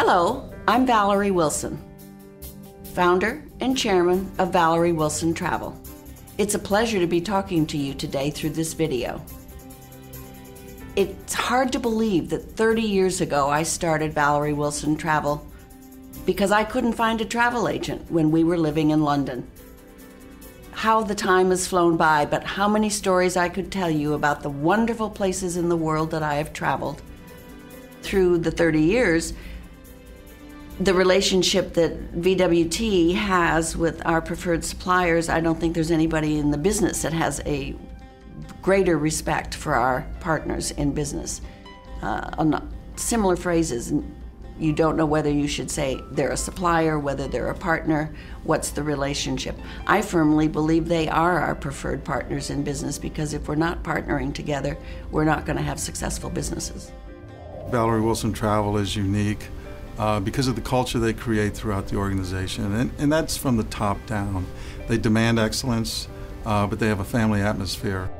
Hello, I'm Valerie Wilson, founder and chairman of Valerie Wilson Travel. It's a pleasure to be talking to you today through this video. It's hard to believe that 30 years ago I started Valerie Wilson Travel because I couldn't find a travel agent when we were living in London. How the time has flown by, but how many stories I could tell you about the wonderful places in the world that I have traveled. Through the 30 years, the relationship that VWT has with our preferred suppliers, I don't think there's anybody in the business that has a greater respect for our partners in business. On similar phrases, you don't know whether you should say they're a supplier, whether they're a partner, what's the relationship. I firmly believe they are our preferred partners in business, because if we're not partnering together, we're not going to have successful businesses. Valerie Wilson Travel is unique because of the culture they create throughout the organization, and that's from the top down. They demand excellence, but they have a family atmosphere.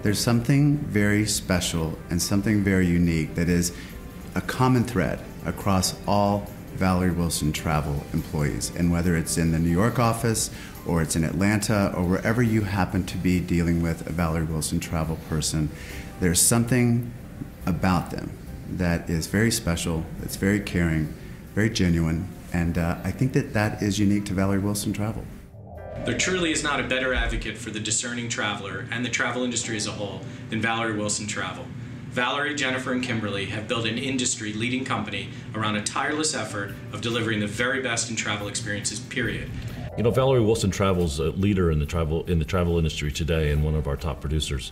There's something very special and something very unique that is a common thread across all Valerie Wilson Travel employees. And whether it's in the New York office, or it's in Atlanta, or wherever you happen to be dealing with a Valerie Wilson Travel person, there's something about them that is very special, that's very caring, very genuine, and I think that that is unique to Valerie Wilson Travel. There truly is not a better advocate for the discerning traveler and the travel industry as a whole than Valerie Wilson Travel. Valerie, Jennifer, and Kimberly have built an industry-leading company around a tireless effort of delivering the very best in travel experiences, period. You know, Valerie Wilson Travel's a leader in the travel industry today, and one of our top producers.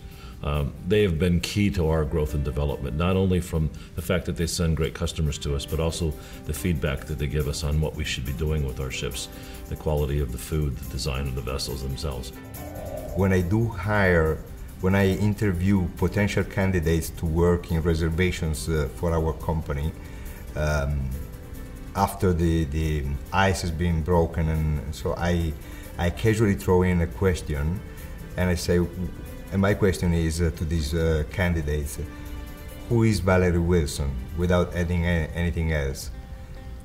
They have been key to our growth and development, not only from the fact that they send great customers to us, but also the feedback that they give us on what we should be doing with our ships, the quality of the food, the design of the vessels themselves. When I interview potential candidates to work in reservations for our company, after the ice has been broken, and so I casually throw in a question, and I say, and my question is to these candidates, who is Valerie Wilson, without adding anything else?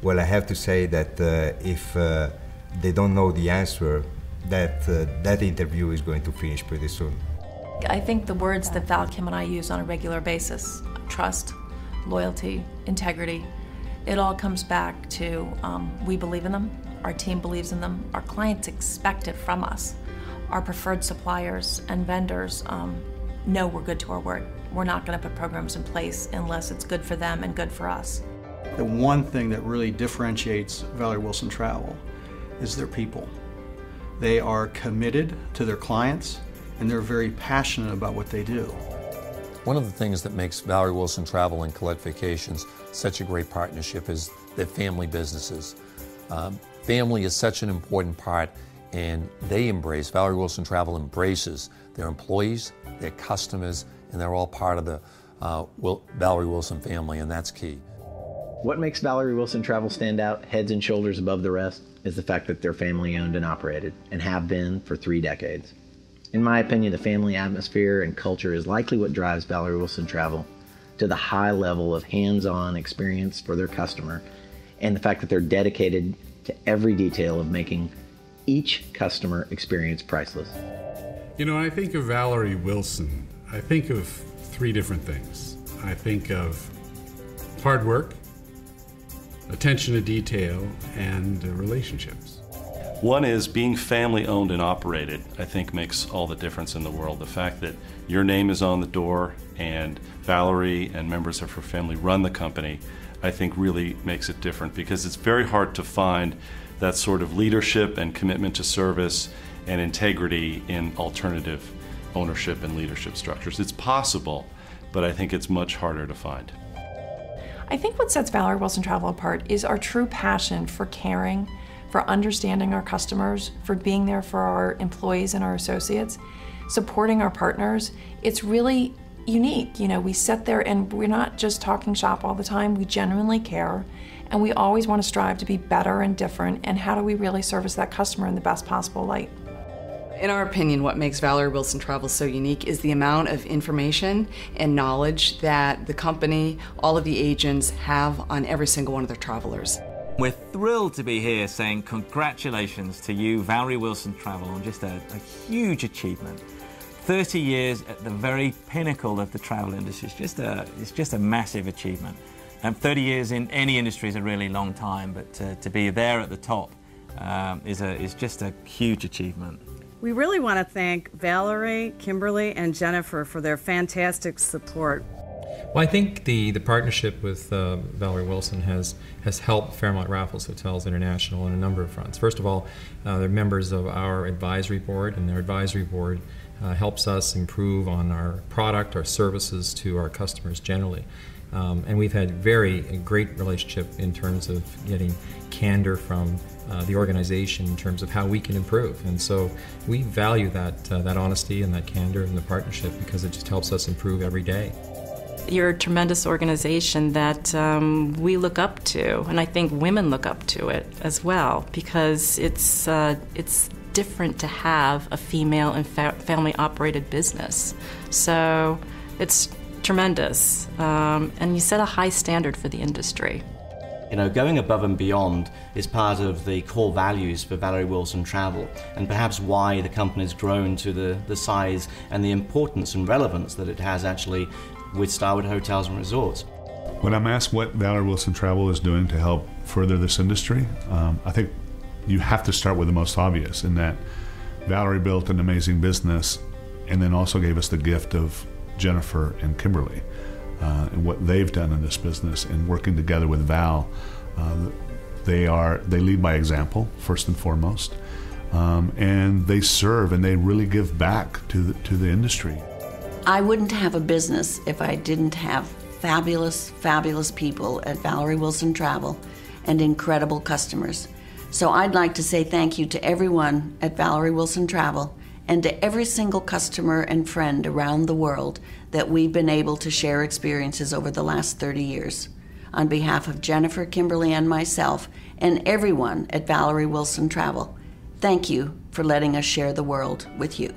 Well, I have to say that if they don't know the answer, that interview is going to finish pretty soon. I think the words that Val, Kim, and I use on a regular basis, trust, loyalty, integrity, it all comes back to we believe in them, our team believes in them, our clients expect it from us. Our preferred suppliers and vendors know we're good to our word. We're not going to put programs in place unless it's good for them and good for us. The one thing that really differentiates Valerie Wilson Travel is their people. They are committed to their clients, and they're very passionate about what they do. One of the things that makes Valerie Wilson Travel and Collect Vacations such a great partnership is their family businesses. Family is such an important part, and Valerie Wilson Travel embraces their employees, their customers, and they're all part of the Valerie Wilson family, and that's key. What makes Valerie Wilson Travel stand out heads and shoulders above the rest is the fact that they're family owned and operated, and have been for 3 decades. In my opinion, the family atmosphere and culture is likely what drives Valerie Wilson Travel to the high level of hands-on experience for their customer, and the fact that they're dedicated to every detail of making each customer experience priceless. You know, I think of Valerie Wilson, I think of 3 different things. I think of hard work, attention to detail, and relationships. One is being family owned and operated, I think makes all the difference in the world. The fact that your name is on the door and Valerie and members of her family run the company, I think really makes it different, because it's very hard to find that sort of leadership and commitment to service and integrity in alternative ownership and leadership structures. It's possible, but I think it's much harder to find. I think what sets Valerie Wilson Travel apart is our true passion for caring, for understanding our customers, for being there for our employees and our associates, supporting our partners. It's really unique. You know, we sit there and we're not just talking shop all the time, we genuinely care. And we always want to strive to be better and different, and how do we really service that customer in the best possible light. In our opinion, what makes Valerie Wilson Travel so unique is the amount of information and knowledge that the company, all of the agents have on every single one of their travelers. We're thrilled to be here saying congratulations to you, Valerie Wilson Travel, on just a huge achievement. 30 years at the very pinnacle of the travel industry it's just a massive achievement. 30 years in any industry is a really long time, but to be there at the top is just a huge achievement. We really want to thank Valerie, Kimberly, and Jennifer for their fantastic support. Well, I think the partnership with Valerie Wilson has helped Fairmont Raffles Hotels International on a number of fronts. First of all, they're members of our advisory board, and their advisory board helps us improve on our product, our services to our customers generally. And we've had great relationship in terms of getting candor from the organization in terms of how we can improve. And so we value that honesty and that candor in the partnership because it just helps us improve every day. You're a tremendous organization that we look up to, and I think women look up to it as well, because it's different to have a female and family-operated business. So it's tremendous, and you set a high standard for the industry. You know, going above and beyond is part of the core values for Valerie Wilson Travel, and perhaps why the company's grown to the size and the importance and relevance that it has actually with Starwood Hotels and Resorts. When I'm asked what Valerie Wilson Travel is doing to help further this industry, I think you have to start with the most obvious, in that Valerie built an amazing business and then also gave us the gift of Jennifer and Kimberly and what they've done in this business, and working together with Val. They lead by example, first and foremost, and they serve and they really give back to the industry. I wouldn't have a business if I didn't have fabulous, fabulous people at Valerie Wilson Travel and incredible customers. So I'd like to say thank you to everyone at Valerie Wilson Travel and to every single customer and friend around the world that we've been able to share experiences over the last 30 years. On behalf of Jennifer, Kimberly, and myself, and everyone at Valerie Wilson Travel, thank you for letting us share the world with you.